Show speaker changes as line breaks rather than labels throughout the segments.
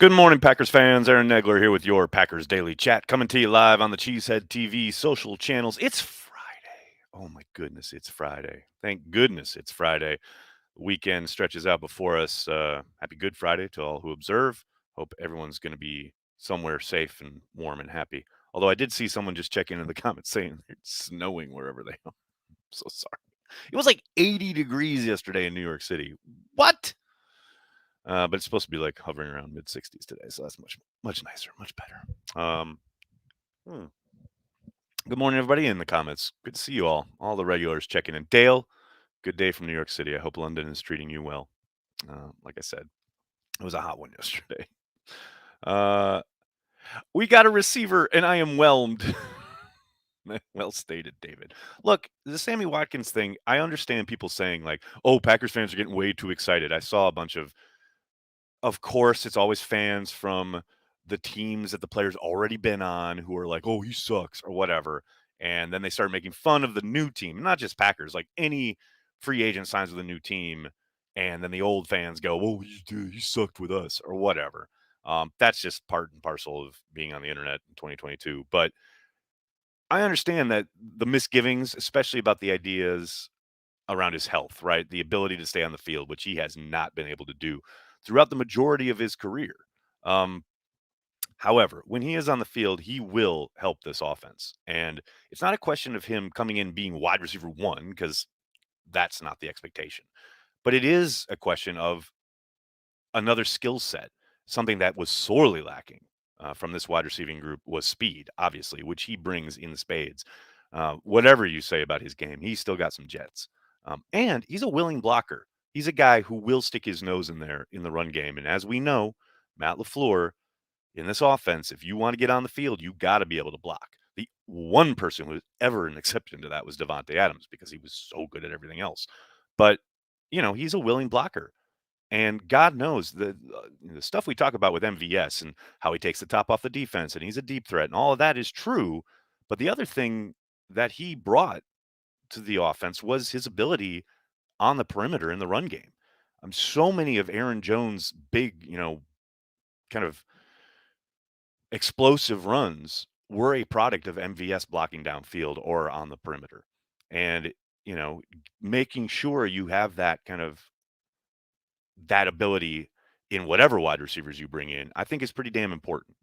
Good morning, Packers fans. Aaron Negler here with your Packers Daily Chat, coming to you live on the Cheesehead TV social channels. It's Friday. Oh my goodness, it's Friday. Thank goodness it's Friday. The weekend stretches out before us. Happy Good Friday to all who observe. Hope everyone's going to be somewhere safe and warm and happy. Although I did see someone just check in the comments saying it's snowing wherever they are. I'm so sorry. It was like 80 degrees yesterday in New York City. What? But it's supposed to be like hovering around mid 60s today, so that's much nicer, much better. Hmm. Good morning, everybody in the comments. Good to see you all the regulars checking in. Dale, good day from New York City. I hope London is treating you well. Like I said, it was a hot one yesterday. Uh, we got a receiver, and I am whelmed. Well stated, David. Look, the Sammy Watkins thing, I understand people saying, like, oh, Packers fans are getting way too excited. I saw a bunch of course, it's always fans from the teams that the player's already been on who are like, "Oh, he sucks," or whatever, and then they start making fun of the new team, not just Packers, like any free agent signs with a new team, and then the old fans go, "Oh, he sucked with us," or whatever. That's just part and parcel of being on the internet in 2022. But I understand that the misgivings, especially about the ideas around his health, right? The ability to stay on the field, which he has not been able to do throughout the majority of his career. Um, However, when he is on the field, he will help this offense. And it's not a question of him coming in being wide receiver one, because that's not the expectation. But it is a question of another skill set, something that was sorely lacking from this wide receiving group was speed, obviously, which he brings in spades. Whatever you say about his game, he's still got some jets. And he's a willing blocker. He's a guy who will stick his nose in there in the run game. And as we know, Matt LaFleur, in this offense, if you want to get on the field, you got to be able to block. The one person who was ever an exception to that was Devontae Adams because he was so good at everything else. But, he's a willing blocker. And God knows the stuff we talk about with MVS and how he takes the top off the defense and he's a deep threat and all of that is true. But the other thing that he brought to the offense was his ability on the perimeter in the run game. So many of Aaron Jones' big, kind of explosive runs were a product of MVS blocking downfield or on the perimeter. And, you know, making sure you have that ability in whatever wide receivers you bring in, I think is pretty damn important.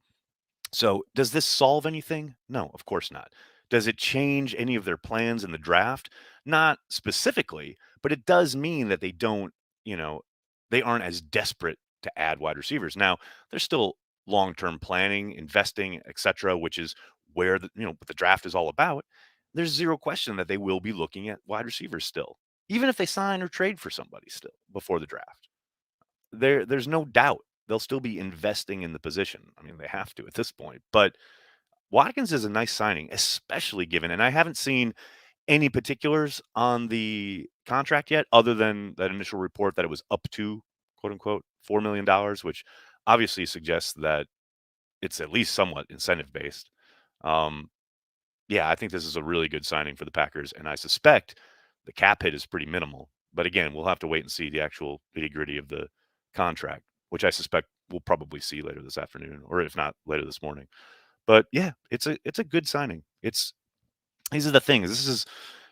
So, does this solve anything? No, of course not. Does it change any of their plans in the draft? Not specifically, but it does mean that you know, they aren't as desperate to add wide receivers. Now, there's still long-term planning, investing, etc., which is where what the draft is all about. There's zero question that they will be looking at wide receivers still, even if they sign or trade for somebody still before the draft. There's no doubt they'll still be investing in the position. I mean, they have to at this point. But Watkins is a nice signing, especially given, and I haven't seen any particulars on the contract yet, other than that initial report that it was up to quote unquote $4 million, which obviously suggests that it's at least somewhat incentive based. Um, yeah, I think this is a really good signing for the Packers, and I suspect the cap hit is pretty minimal. But again, we'll have to wait and see the actual nitty-gritty of the contract, which I suspect we'll probably see later this afternoon, or if not later this morning. But yeah, it's a good signing. These are the things. This is,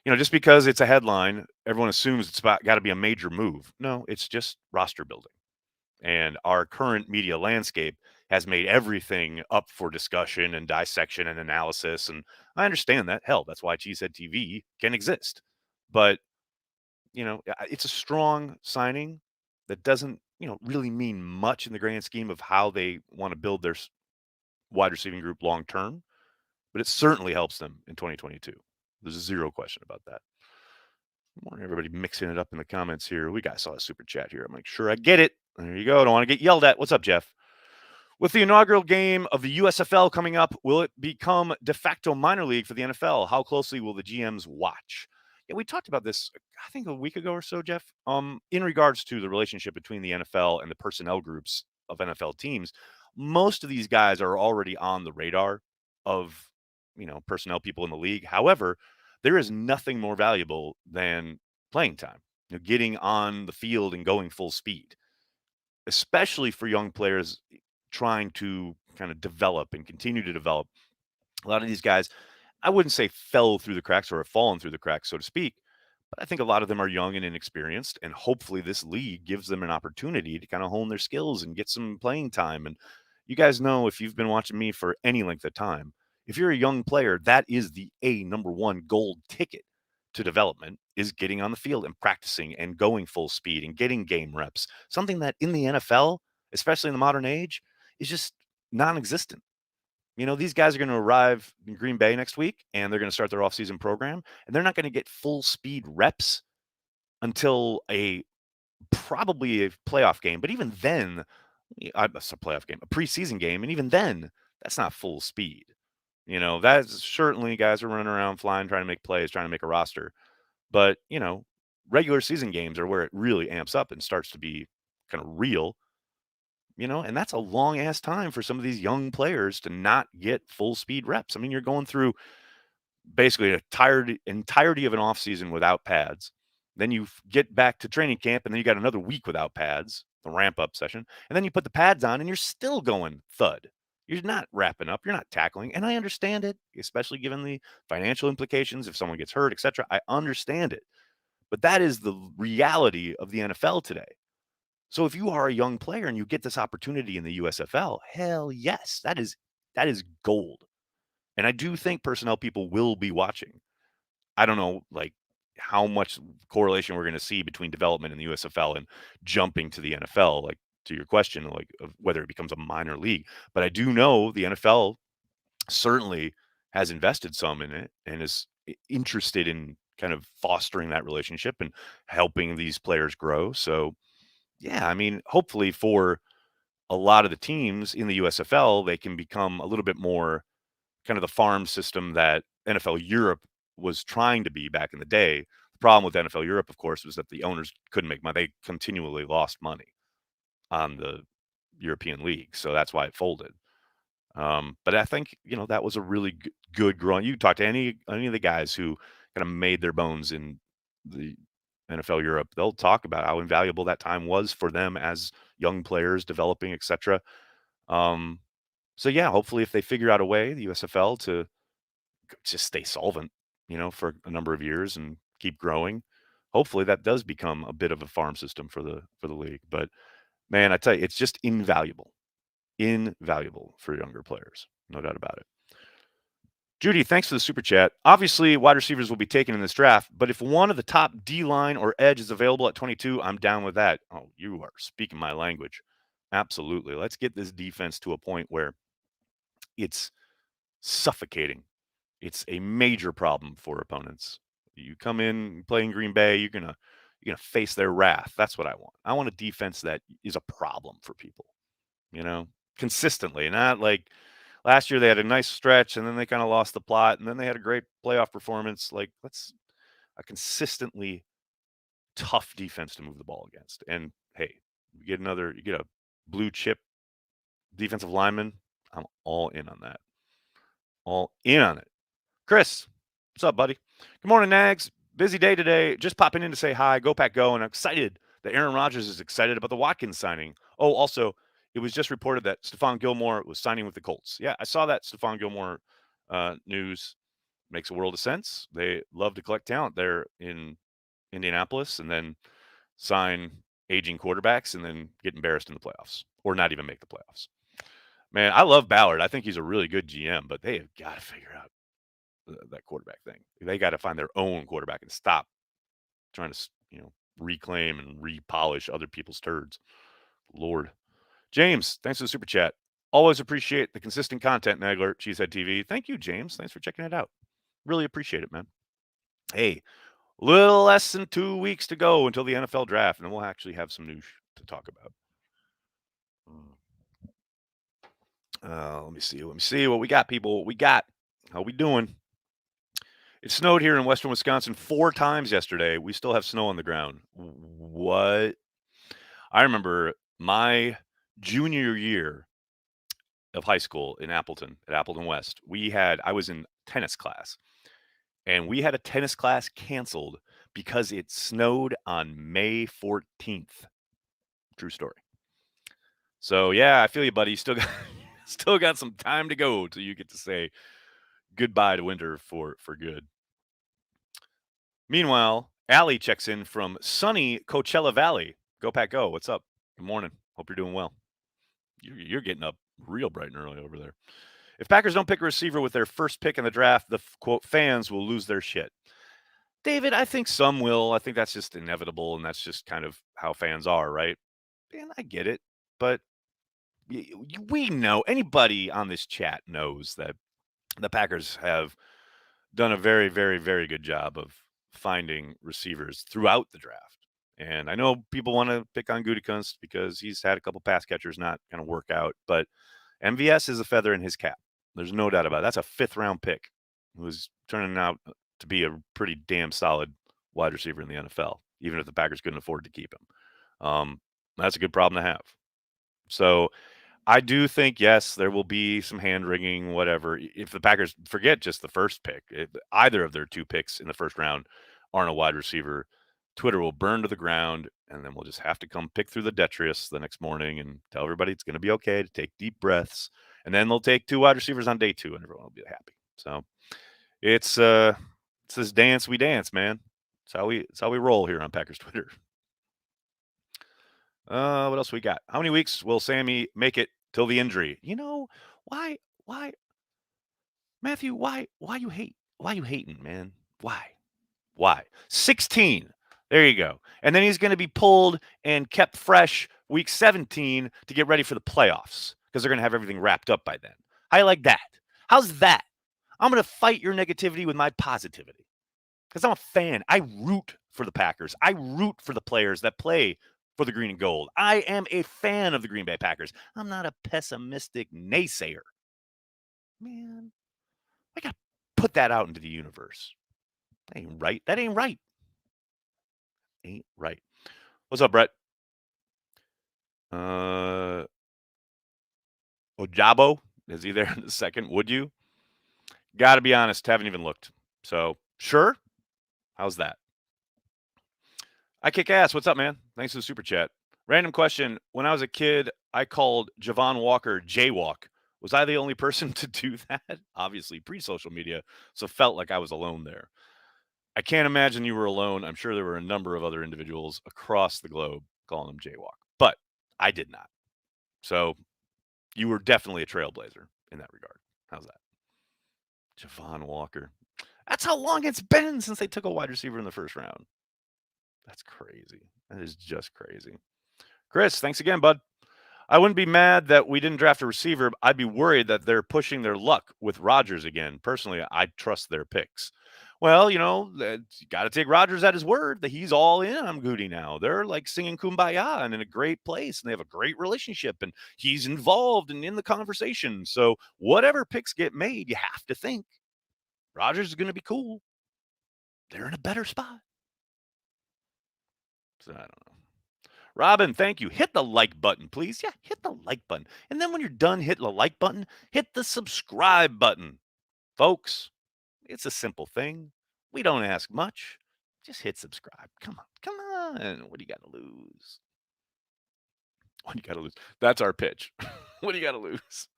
just because it's a headline, everyone assumes it's got to be a major move. No, it's just roster building. And our current media landscape has made everything up for discussion and dissection and analysis. And I understand that. Hell, that's why Cheesehead TV can exist. But, it's a strong signing that doesn't, really mean much in the grand scheme of how they want to build their wide receiving group long term. But it certainly helps them in 2022. There's zero question about that. Good morning, everybody mixing it up in the comments here. Saw a super chat here. I'm like, sure, I get it. There you go. Don't want to get yelled at. What's up, Jeff? With the inaugural game of the USFL coming up, will it become de facto minor league for the NFL? How closely will the GMs watch? Yeah, we talked about this, I think, a week ago or so, Jeff. In regards to the relationship between the NFL and the personnel groups of NFL teams, most of these guys are already on the radar of personnel people in the league. However, there is nothing more valuable than playing time, getting on the field and going full speed, especially for young players trying to kind of develop and continue to develop. A lot of these guys, I wouldn't say fell through the cracks or have fallen through the cracks, so to speak, but I think a lot of them are young and inexperienced, and hopefully this league gives them an opportunity to kind of hone their skills and get some playing time. And you guys know, if you've been watching me for any length of time, if you're a young player, that is the number one gold ticket to development, is getting on the field and practicing and going full speed and getting game reps. Something that in the NFL, especially in the modern age, is just non-existent. These guys are going to arrive in Green Bay next week, and they're going to start their offseason program, and they're not going to get full speed reps until probably a playoff game. But even then, that's a playoff game, a preseason game, and even then, that's not full speed. That's certainly guys are running around flying, trying to make plays, trying to make a roster. But regular season games are where it really amps up and starts to be kind of real. And that's a long ass time for some of these young players to not get full speed reps. I mean, you're going through basically an entirety of an offseason without pads. Then you get back to training camp, and then you got another week without pads, the ramp up session. And then you put the pads on, and you're still going thud. You're not wrapping up. You're not tackling. And I understand it, especially given the financial implications if someone gets hurt, etc. I understand it. But that is the reality of the NFL today. So if you are a young player and you get this opportunity in the USFL, hell yes, that is gold. And I do think personnel people will be watching. I don't know, like, how much correlation we're going to see between development in the USFL and jumping to the NFL, like, to your question, like, of whether it becomes a minor league. But I do know the NFL certainly has invested some in it and is interested in kind of fostering that relationship and helping these players grow. So, yeah, I mean, hopefully for a lot of the teams in the USFL, they can become a little bit more kind of the farm system that NFL Europe was trying to be back in the day. The problem with NFL Europe, of course, was that the owners couldn't make money. They continually lost money on the European league, so that's why it folded. But I think that was a really good growing. You talk to any of the guys who kind of made their bones in the NFL Europe, they'll talk about how invaluable that time was for them as young players developing, etc. Um, so yeah, hopefully if they figure out a way, the USFL, to just stay solvent, for a number of years and keep growing. Hopefully that does become a bit of a farm system for the league. But man, I tell you, it's just invaluable for younger players. No doubt about it. Judy, thanks for the super chat. Obviously, wide receivers will be taken in this draft, but if one of the top D line or edge is available at 22, I'm down with that. Oh, you are speaking my language. Absolutely. Let's get this defense to a point where it's suffocating. It's a major problem for opponents. You come in playing Green Bay, you're gonna face their wrath. That's what I want. I want a defense that is a problem for people, you know, consistently. Not like last year they had a nice stretch and then they kind of lost the plot and then they had a great playoff performance. Like, let's a consistently tough defense to move the ball against. And hey, you get a blue chip defensive lineman. I'm all in on that. All in on it. Chris, what's up, buddy? Good morning, Nags. Busy day today. Just popping in to say hi. Go Pack Go. And I'm excited that Aaron Rodgers is excited about the Watkins signing. Oh, also, it was just reported that Stephon Gilmore was signing with the Colts. Yeah, I saw that Stephon Gilmore news. Makes a world of sense. They love to collect talent there in Indianapolis and then sign aging quarterbacks and then get embarrassed in the playoffs or not even make the playoffs. Man, I love Ballard. I think he's a really good GM, but they have got to figure out that quarterback thing. They got to find their own quarterback and stop trying to, reclaim and repolish other people's turds. Lord. James, thanks for the super chat. Always appreciate the consistent content, Nagler, Cheesehead TV. Thank you, James. Thanks for checking it out. Really appreciate it, man. Hey, little less than 2 weeks to go until the NFL draft, and then we'll actually have some news to talk about. Let me see what we got, people. What we got? How we doing? It snowed here in western Wisconsin 4 times yesterday. We still have snow on the ground. What? I remember my junior year of high school in Appleton, at Appleton West. I was in tennis class, and we had a tennis class canceled because it snowed on May 14th. True story. So yeah, I feel you, buddy. You still got still got some time to go till you get to say goodbye to winter for good. Meanwhile, Allie checks in from sunny Coachella Valley. Go Pack Go. What's up? Good morning. Hope you're doing well. You're getting up real bright and early over there. If Packers don't pick a receiver with their first pick in the draft, the quote fans will lose their shit. David, I think some will. I think that's just inevitable, and that's just kind of how fans are, right? And I get it, but we know anybody on this chat knows that the Packers have done a very, very, very good job of finding receivers throughout the draft. And I know people want to pick on Gutekunst because he's had a couple pass catchers not going to work out, but MVS is a feather in his cap. There's no doubt about it. That's a fifth round pick who's turning out to be a pretty damn solid wide receiver in the NFL, even if the Packers couldn't afford to keep him. That's a good problem to have. So I do think, yes, there will be some hand wringing, whatever. If the Packers forget just the first pick, either of their two picks in the first round aren't a wide receiver, Twitter will burn to the ground, and then we'll just have to come pick through the detritus the next morning and tell everybody it's going to be okay to take deep breaths. And then they'll take two wide receivers on day two, and everyone will be happy. So it's this dance we dance, man. It's how we roll here on Packers Twitter. What else we got? How many weeks will Sammy make it till the injury? Why, Matthew? Why you hating, man? Why? 16. There you go. And then he's going to be pulled and kept fresh week 17 to get ready for the playoffs because they're going to have everything wrapped up by then. How you like that? How's that? I'm going to fight your negativity with my positivity because I'm a fan. I root for the Packers. I root for the players that play for the green and gold. I am a fan of the Green Bay Packers. I'm not a pessimistic naysayer. Man, I got to put that out into the universe. That ain't right. That ain't right. Ain't right. What's up, Brett? Ojabo, is he there in a second? Would you? Got to be honest, haven't even looked. So, sure. How's that? I kick ass. What's up, man? Thanks for the super chat. Random question. When I was a kid, I called Javon Walker Jaywalk. Was I the only person to do that? Obviously, pre social media, so felt like I was alone there. I can't imagine you were alone. I'm sure there were a number of other individuals across the globe calling him Jaywalk, but I did not. So you were definitely a trailblazer in that regard. How's that? Javon Walker. That's how long it's been since they took a wide receiver in the first round. That's crazy. That is just crazy. Chris, thanks again, bud. I wouldn't be mad that we didn't draft a receiver. I'd be worried that they're pushing their luck with Rodgers again. Personally, I trust their picks. Well, you got to take Rodgers at his word that he's all in on Goody now. They're like singing Kumbaya and in a great place, and they have a great relationship, and he's involved and in the conversation. So whatever picks get made, you have to think Rodgers is going to be cool. They're in a better spot. So I don't know. Robin, thank you. Hit the like button, please. Yeah, hit the like button. And then when you're done hitting the like button, hit the subscribe button. Folks, it's a simple thing. We don't ask much. Just hit subscribe. Come on. Come on. What do you got to lose? What do you got to lose? That's our pitch. What do you got to lose?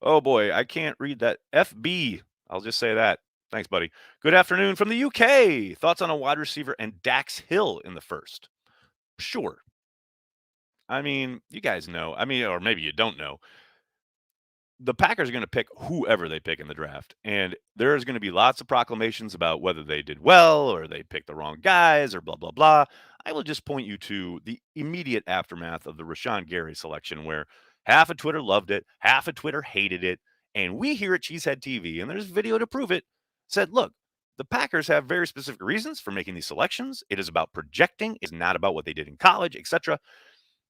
Oh boy, I can't read that. FB. I'll just say that. Thanks, buddy. Good afternoon from the UK. Thoughts on a wide receiver and Dax Hill in the first? Sure. I mean, you guys know. I mean, or maybe you don't know. The Packers are going to pick whoever they pick in the draft, and there's going to be lots of proclamations about whether they did well or they picked the wrong guys or blah blah blah. I will just point you to the immediate aftermath of the Rashawn Gary selection, where half of Twitter loved it, half of Twitter hated it, and we here at Cheesehead TV, and there's video to prove it, said, look. The Packers have very specific reasons for making these selections. It is about projecting. It's not about what they did in college, etc.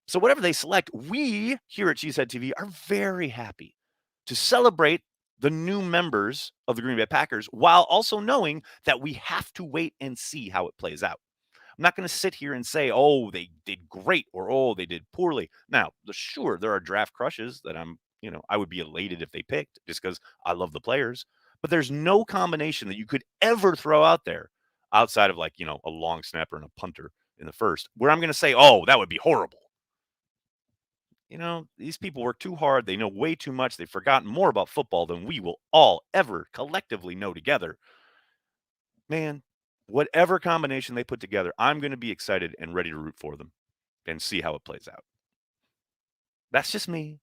So whatever they select, we here at Cheesehead TV are very happy to celebrate the new members of the Green Bay Packers while also knowing that we have to wait and see how it plays out. I'm not going to sit here and say, oh, they did great or oh, they did poorly. Now, sure, there are draft crushes that I would be elated if they picked just because I love the players. But there's no combination that you could ever throw out there outside of a long snapper and a punter in the first where I'm going to say, oh, that would be horrible. These people work too hard. They know way too much. They've forgotten more about football than we will all ever collectively know together. Man, whatever combination they put together, I'm going to be excited and ready to root for them and see how it plays out. That's just me.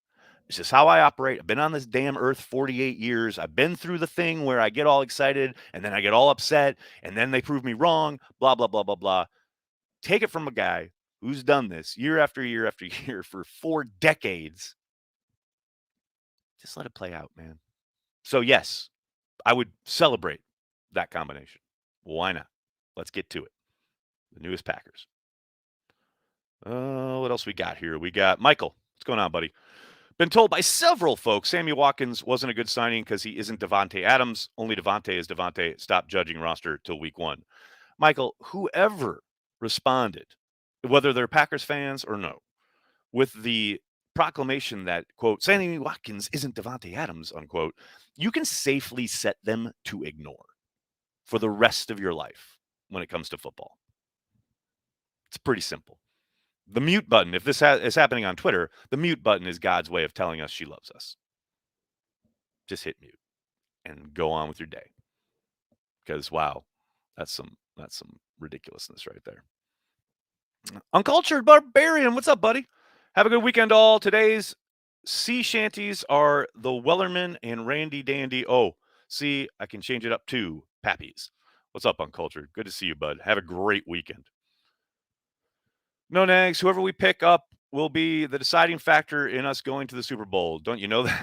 It's just how I operate. I've been on this damn earth 48 years. I've been through the thing where I get all excited and then I get all upset and then they prove me wrong, blah, blah, blah, blah, blah. Take it from a guy who's done this year after year after year for 4 decades. Just let it play out, man. So, yes, I would celebrate that combination. Why not? Let's get to it. The newest Packers. What else we got here? We got Michael. What's going on, buddy? Been told by several folks Sammy Watkins wasn't a good signing because he isn't Devontae Adams. Only Devontae is Devontae. Stop judging roster till week 1. Michael, whoever responded, whether they're Packers fans or no, with the proclamation that, quote, Sammy Watkins isn't Devontae Adams, unquote, you can safely set them to ignore for the rest of your life when it comes to football. It's pretty simple. The mute button, if this is happening on Twitter, the mute button is God's way of telling us she loves us. Just hit mute and go on with your day. Because wow, that's some ridiculousness right there. Uncultured Barbarian, what's up, buddy? Have a good weekend, all. Today's sea shanties are the Wellerman and Randy Dandy. Oh, see, I can change it up to Pappies. What's up, Uncultured? Good to see you, bud. Have a great weekend. No nags. Whoever we pick up will be the deciding factor in us going to the Super Bowl. Don't you know that?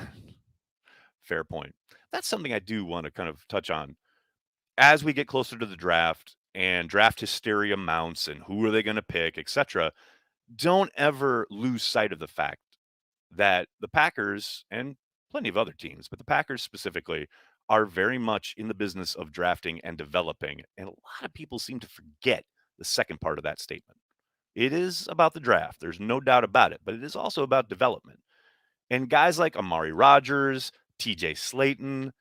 Fair point. That's something I do want to kind of touch on. As we get closer to the draft and draft hysteria mounts and who are they going to pick, etc., don't ever lose sight of the fact that the Packers and plenty of other teams, but the Packers specifically, are very much in the business of drafting and developing. And a lot of people seem to forget the second part of that statement. It is about the draft. There's no doubt about it, but it is also about development. And guys like Amari Rodgers, TJ Slayton,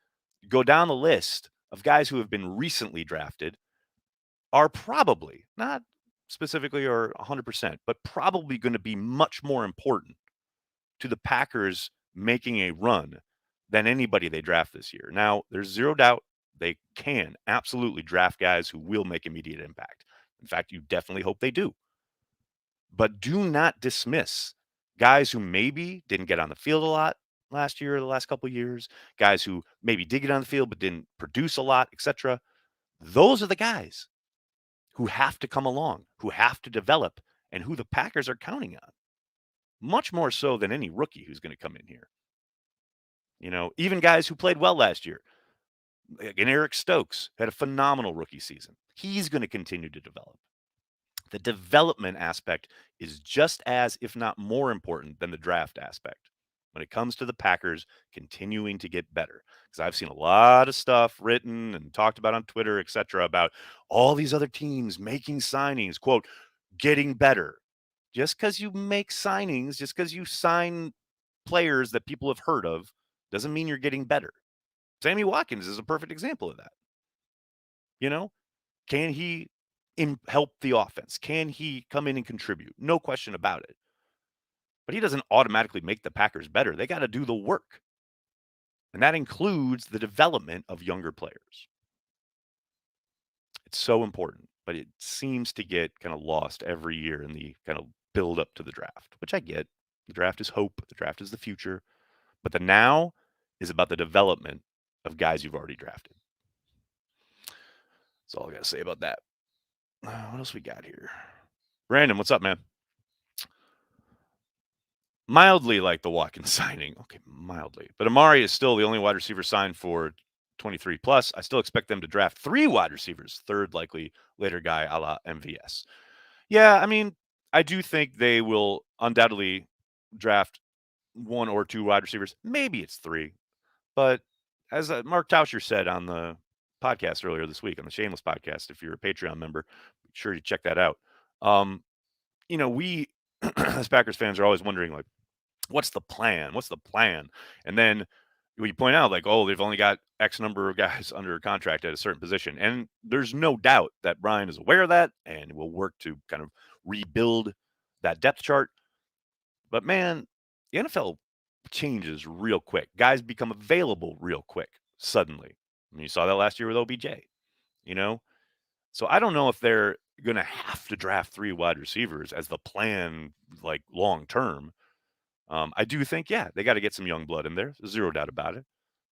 go down the list of guys who have been recently drafted are probably, not specifically or 100%, but probably going to be much more important to the Packers making a run than anybody they draft this year. Now, there's zero doubt they can absolutely draft guys who will make immediate impact. In fact, you definitely hope they do. But do not dismiss guys who maybe didn't get on the field a lot last year or the last couple of years, guys who maybe did get on the field but didn't produce a lot, etc. Those are the guys who have to come along, who have to develop, and who the Packers are counting on. Much more so than any rookie who's going to come in here. Even guys who played well last year. Like Eric Stokes had a phenomenal rookie season. He's going to continue to develop. The development aspect is just as, if not more important than the draft aspect when it comes to the Packers continuing to get better. Because I've seen a lot of stuff written and talked about on Twitter, etc., about all these other teams making signings, quote, getting better. Just because you make signings, just because you sign players that people have heard of, doesn't mean you're getting better. Sammy Watkins is a perfect example of that. Can he help the offense? Can he come in and contribute? No question about it. But he doesn't automatically make the Packers better. They got to do the work. And that includes the development of younger players. It's so important, but it seems to get kind of lost every year in the kind of build up to the draft, which I get. The draft is hope. The draft is the future. But the now is about the development of guys you've already drafted. That's all I got to say about that. What else we got here? Brandon, what's up, man? Mildly like the Watkins signing. Okay, mildly. But Amari is still the only wide receiver signed for 23 plus. I still expect them to draft 3 wide receivers, third likely later guy a la MVS. Yeah, I mean, I do think they will undoubtedly draft 1 or 2 wide receivers. Maybe it's 3. But as Mark Tauscher said on the podcast earlier this week, on the Shameless podcast, if you're a Patreon member, be sure to check that out. We as Packers fans are always wondering, like, what's the plan? What's the plan? And then we point out, like, oh, they've only got X number of guys under contract at a certain position. And there's no doubt that Brian is aware of that and will work to kind of rebuild that depth chart. But man, The NFL changes real quick. Guys become available real quick, suddenly. I mean, you saw that last year with OBJ, you know? So I don't know if they're going to have to draft 3 wide receivers as the plan, like long term. I do think, yeah, they got to get some young blood in there. Zero doubt about it.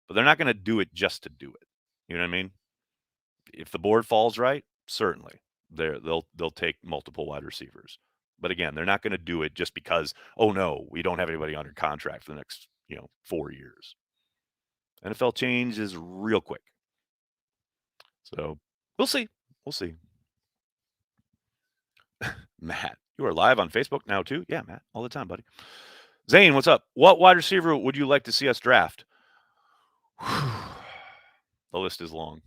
But they're not going to do it just to do it. You know what I mean? If the board falls right, certainly they'll take multiple wide receivers. But again, they're not going to do it just because, oh no, we don't have anybody under contract for the next 4 years. NFL change is real quick. So we'll see. We'll see. Matt, you are live on Facebook now too? Yeah, Matt, all the time, buddy. Zane, what's up? What wide receiver would you like to see us draft? The list is long.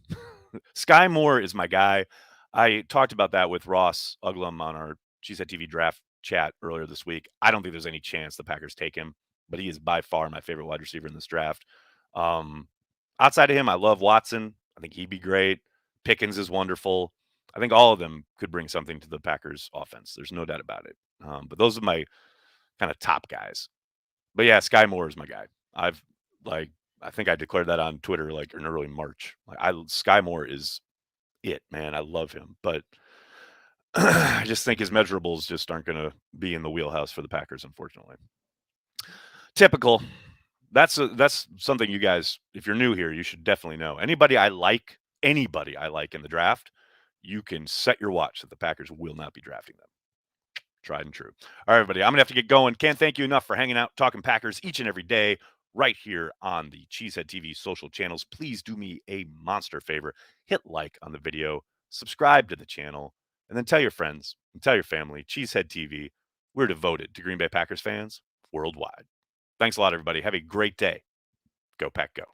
Sky Moore is my guy. I talked about that with Ross Uglum on our Cheesehead TV draft chat earlier this week. I don't think there's any chance the Packers take him, but he is by far my favorite wide receiver in this draft. Outside of him, I love Watson. I think he'd be great. Pickens is wonderful. I think all of them could bring something to the Packers offense. There's no doubt about it. But those are my kind of top guys. But yeah, Sky Moore is my guy. I think I declared that on Twitter like in early March. Sky Moore is it, man. I love him, but I just think his measurables just aren't going to be in the wheelhouse for the Packers, unfortunately. Typical. That's something you guys, if you're new here, you should definitely know. Anybody I like in the draft, you can set your watch that the Packers will not be drafting them. Tried and true. All right, everybody, I'm going to have to get going. Can't thank you enough for hanging out, talking Packers each and every day right here on the Cheesehead TV social channels. Please do me a monster favor. Hit like on the video, subscribe to the channel, and then tell your friends and tell your family, Cheesehead TV, we're devoted to Green Bay Packers fans worldwide. Thanks a lot, everybody. Have a great day. Go Pack Go.